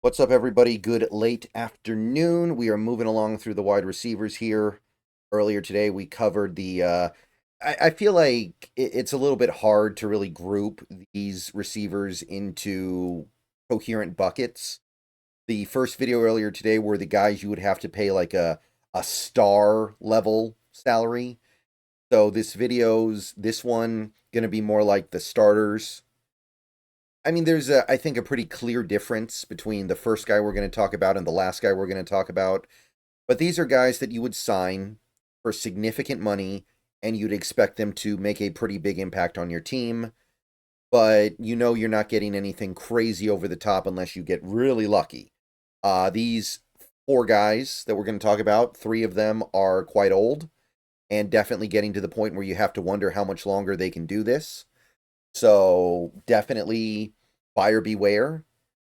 What's up, everybody? Good late afternoon. We are moving along through the wide receivers here. Earlier today, we covered the. I feel like it's a little bit hard to really group these receivers into coherent buckets. The first video earlier today were the guys you would have to pay like a star level salary. So this one going to be more like the starters. I mean, I think, a pretty clear difference between the first guy we're going to talk about and the last guy we're going to talk about. But these are guys that you would sign for significant money, and you'd expect them to make a pretty big impact on your team. But you know you're not getting anything crazy over the top unless you get really lucky. These four guys that we're going to talk about, three of them are quite old and definitely getting to the point where you have to wonder how much longer they can do this. So definitely buyer beware,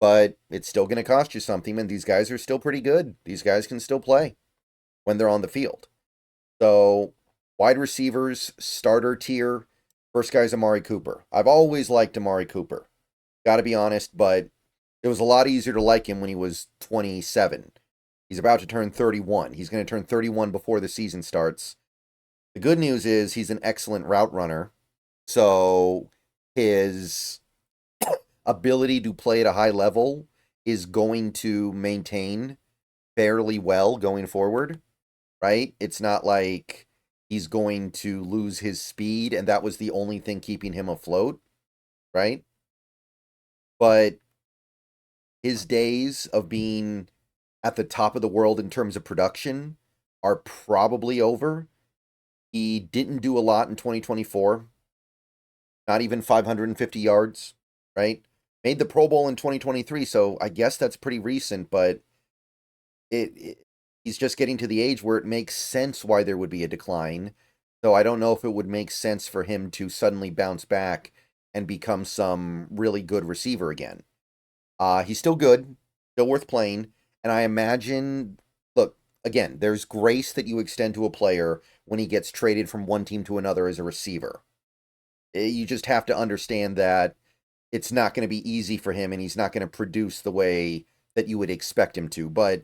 but it's still going to cost you something. And these guys are still pretty good. These guys can still play when they're on the field. So wide receivers, starter tier. First guy's Amari Cooper. I've always liked Amari Cooper. Got to be honest, but it was a lot easier to like him when he was 27. He's about to turn 31. He's going to turn 31 before the season starts. The good news is he's an excellent route runner. So his ability to play at a high level is going to maintain fairly well going forward, right? It's not like he's going to lose his speed and that was the only thing keeping him afloat, right? But his days of being at the top of the world in terms of production are probably over. He didn't do a lot in 2024. Not even 550 yards, right? Made the Pro Bowl in 2023, so I guess that's pretty recent, but he's just getting to the age where it makes sense why there would be a decline. So I don't know if it would make sense for him to suddenly bounce back and become some really good receiver again. He's still good, still worth playing, and I imagine, look, again, there's grace that you extend to a player when he gets traded from one team to another as a receiver. You just have to understand that it's not going to be easy for him and he's not going to produce the way that you would expect him to. But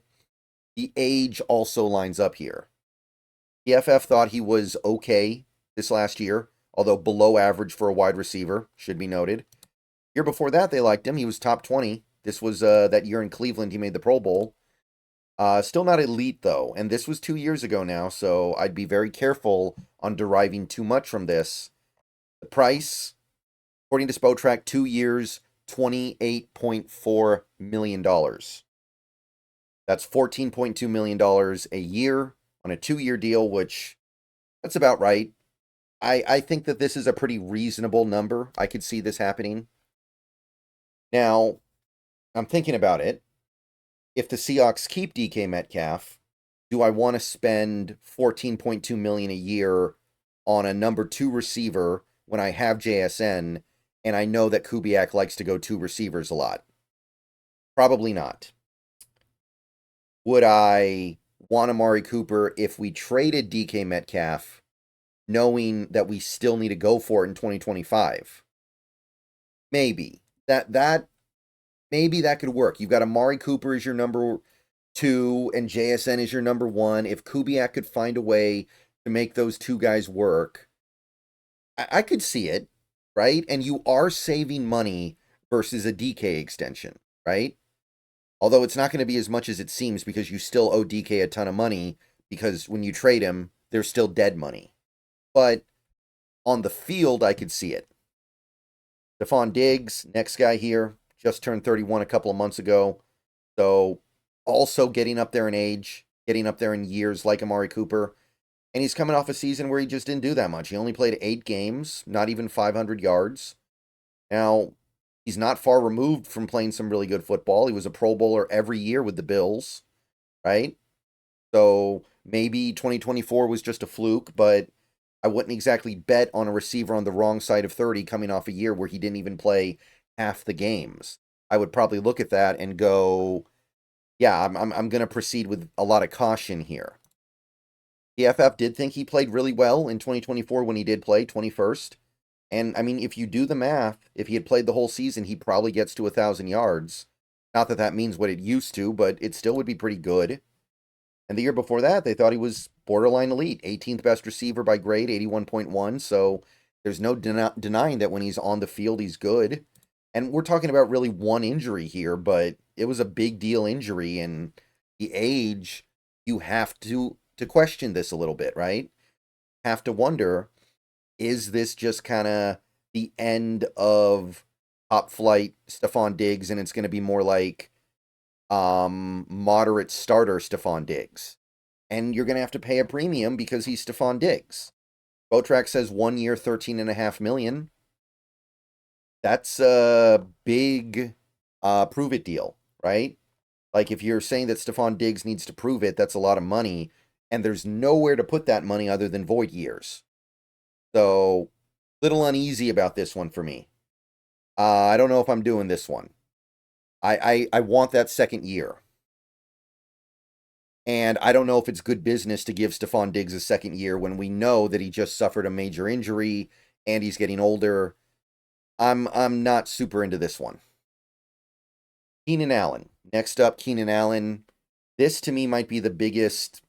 the age also lines up here. PFF thought he was okay this last year, although below average for a wide receiver, should be noted. Year before that, they liked him. He was top 20. This was that year in Cleveland he made the Pro Bowl. Still not elite, though, and this was 2 years ago now, so I'd be very careful on deriving too much from this. The price, according to Spotrac, 2 years, $28.4 million. That's $14.2 million a year on a 2-year deal, which that's about right. I think that this is a pretty reasonable number. I could see this happening. Now, I'm thinking about it. If the Seahawks keep DK Metcalf, do I want to spend $14.2 million a year on a number 2 receiver when I have JSN and I know that Kubiak likes to go 2 receivers a lot? Probably not. Would I want Amari Cooper if we traded DK Metcalf, knowing that we still need to go for it in 2025? Maybe. Maybe that could work. You've got Amari Cooper as your number 2 and JSN as your number 1. If Kubiak could find a way to make those 2 guys work, I could see it, right? And you are saving money versus a DK extension, right? Although it's not going to be as much as it seems because you still owe DK a ton of money because when you trade him, there's still dead money. But on the field, I could see it. Stefon Diggs, next guy here, just turned 31 a couple of months ago. So also getting up there in age, getting up there in years like Amari Cooper. And he's coming off a season where he just didn't do that much. He only played 8 games, not even 500 yards. Now, he's not far removed from playing some really good football. He was a Pro Bowler every year with the Bills, right? So maybe 2024 was just a fluke, but I wouldn't exactly bet on a receiver on the wrong side of 30 coming off a year where he didn't even play half the games. I would probably look at that and go, yeah, I'm going to proceed with a lot of caution here. PFF did think he played really well in 2024 when he did play 21st. And I mean, if you do the math, if he had played the whole season, he probably gets to 1,000 yards. Not that that means what it used to, but it still would be pretty good. And the year before that, they thought he was borderline elite, 18th best receiver by grade, 81.1. So there's no denying that when he's on the field, he's good. And we're talking about really one injury here, but it was a big deal injury. And the age, you have to question this a little bit, right? Have to wonder, is this just kind of the end of top flight Stefon Diggs, and it's going to be more like moderate starter Stefon Diggs? And you're going to have to pay a premium because he's Stefon Diggs. Botrack says 1 year, $13.5 million. That's a big prove it deal, right? Like if you're saying that Stefon Diggs needs to prove it, that's a lot of money, and there's nowhere to put that money other than void years. So, little uneasy about this one for me. I don't know if I'm doing this one. I want that second year. And I don't know if it's good business to give Stefon Diggs a second year when we know that he just suffered a major injury and he's getting older. I'm not super into this one. Keenan Allen. Next up, Keenan Allen. This to me might be the biggest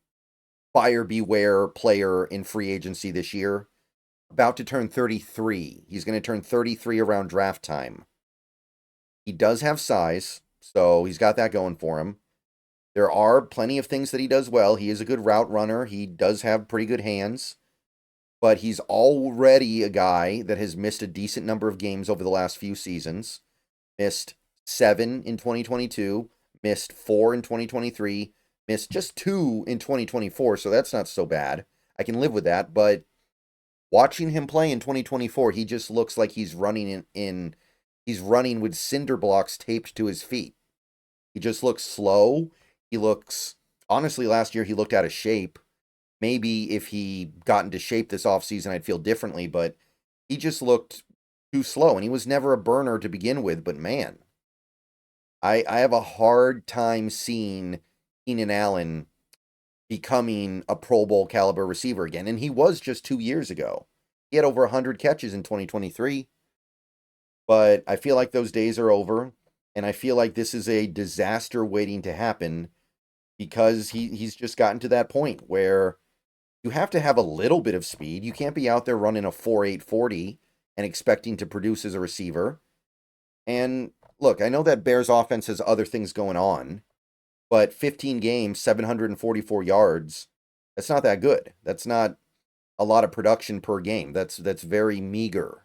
buyer beware player in free agency this year. About to turn 33. He's going to turn 33 around draft time. He does have size, so he's got that going for him. There are plenty of things that he does well. He is a good route runner. He does have pretty good hands. But he's already a guy that has missed a decent number of games over the last few seasons. Missed 7 in 2022, missed 4 in 2023, missed just 2 in 2024, so that's not so bad. I can live with that, but watching him play in 2024, he just looks like he's running he's running with cinder blocks taped to his feet. He just looks slow. He looks, honestly, last year he looked out of shape. Maybe if he got into shape this offseason, I'd feel differently, but he just looked too slow, and he was never a burner to begin with, but man, I have a hard time seeing Keenan Allen becoming a Pro Bowl caliber receiver again, and he was just 2 years ago. He had over 100 catches in 2023, but I feel like those days are over, and I feel like this is a disaster waiting to happen because he's just gotten to that point where you have to have a little bit of speed. You can't be out there running a 4.8 40 and expecting to produce as a receiver. And look, I know that Bears offense has other things going on, but 15 games, 744 yards, that's not that good. That's not a lot of production per game. That's very meager.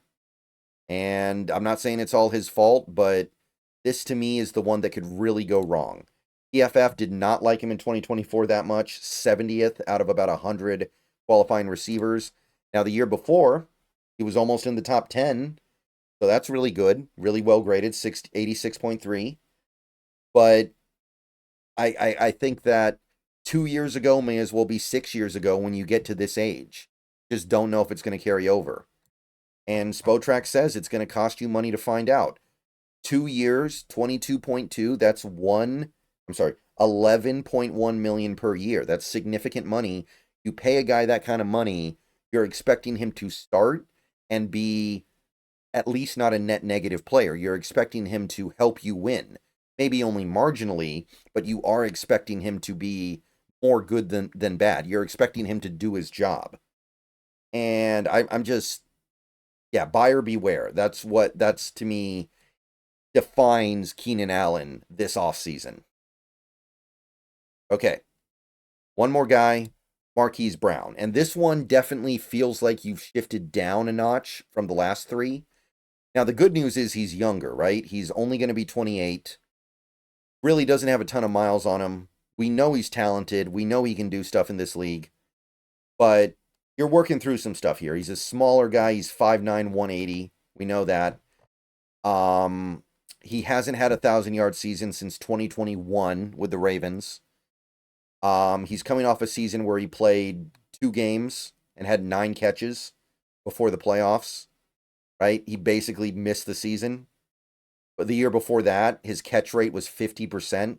And I'm not saying it's all his fault, but this to me is the one that could really go wrong. PFF did not like him in 2024 that much, 70th out of about 100 qualifying receivers. Now, the year before, he was almost in the top 10, so that's really good, really well graded, 86.3. But I think that 2 years ago may as well be 6 years ago when you get to this age. Just don't know if it's going to carry over. And Spotrac says it's going to cost you money to find out. 2 years, 22.2, that's 11.1 million per year. That's significant money. You pay a guy that kind of money, you're expecting him to start and be at least not a net negative player. You're expecting him to help you win. Maybe only marginally, but you are expecting him to be more good than bad. You're expecting him to do his job. And I'm just, yeah, buyer beware. That's to me defines Keenan Allen this offseason. Okay, one more guy, Marquise Brown. And this one definitely feels like you've shifted down a notch from the last three. Now, the good news is he's younger, right? He's only going to be 28. Really doesn't have a ton of miles on him. We know he's talented. We know he can do stuff in this league. But you're working through some stuff here. He's a smaller guy. He's 5'9", 180. We know that. He hasn't had a 1,000-yard season since 2021 with the Ravens. He's coming off a season where he played 2 games and had 9 catches before the playoffs, right? He basically missed the season. But the year before that, his catch rate was 50%.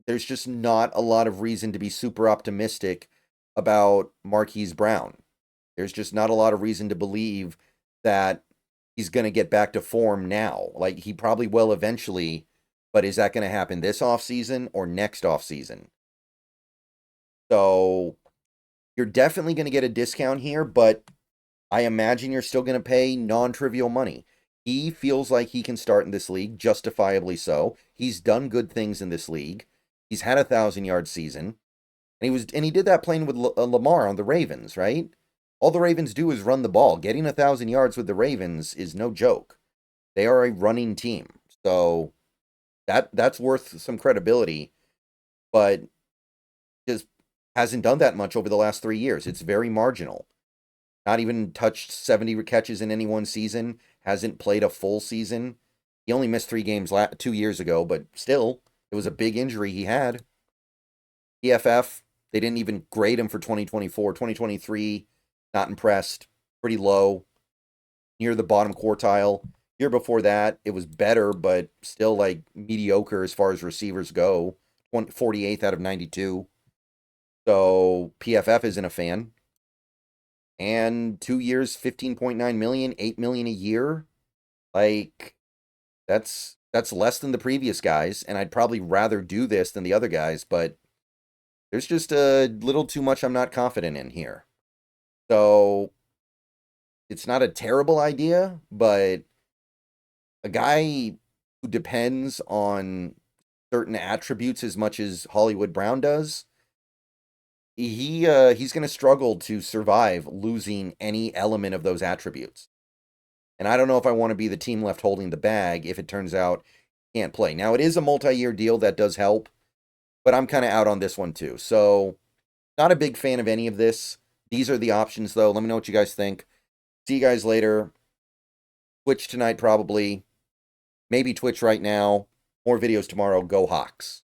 There's just not a lot of reason to be super optimistic about Marquise Brown. There's just not a lot of reason to believe that he's going to get back to form now. Like, he probably will eventually, but is that going to happen this offseason or next offseason? So you're definitely going to get a discount here, but I imagine you're still going to pay non-trivial money. He feels like he can start in this league, justifiably so. He's done good things in this league. He's had a 1,000-yard season. And he did that playing with Lamar on the Ravens, right? All the Ravens do is run the ball. Getting 1,000 yards with the Ravens is no joke. They are a running team. So that's worth some credibility, but just hasn't done that much over the last 3 years. It's very marginal. Not even touched 70 catches in any one season. Hasn't played a full season. He only missed 3 games 2 years ago, but still, it was a big injury he had. PFF, they didn't even grade him for 2024. 2023, not impressed. Pretty low. Near the bottom quartile. Year before that, it was better, but still like mediocre as far as receivers go. 48th out of 92. So PFF isn't a fan. And 2 years, 15.9 million, 8 million a year. Like, that's less than the previous guys, and I'd probably rather do this than the other guys, but there's just a little too much I'm not confident in here. So it's not a terrible idea, but a guy who depends on certain attributes as much as Hollywood Brown does, he's going to struggle to survive losing any element of those attributes. And I don't know if I want to be the team left holding the bag if it turns out he can't play. Now, it is a multi-year deal. That does help. But I'm kind of out on this one too. So, not a big fan of any of this. These are the options, though. Let me know what you guys think. See you guys later. Twitch tonight, probably. Maybe Twitch right now. More videos tomorrow. Go Hawks.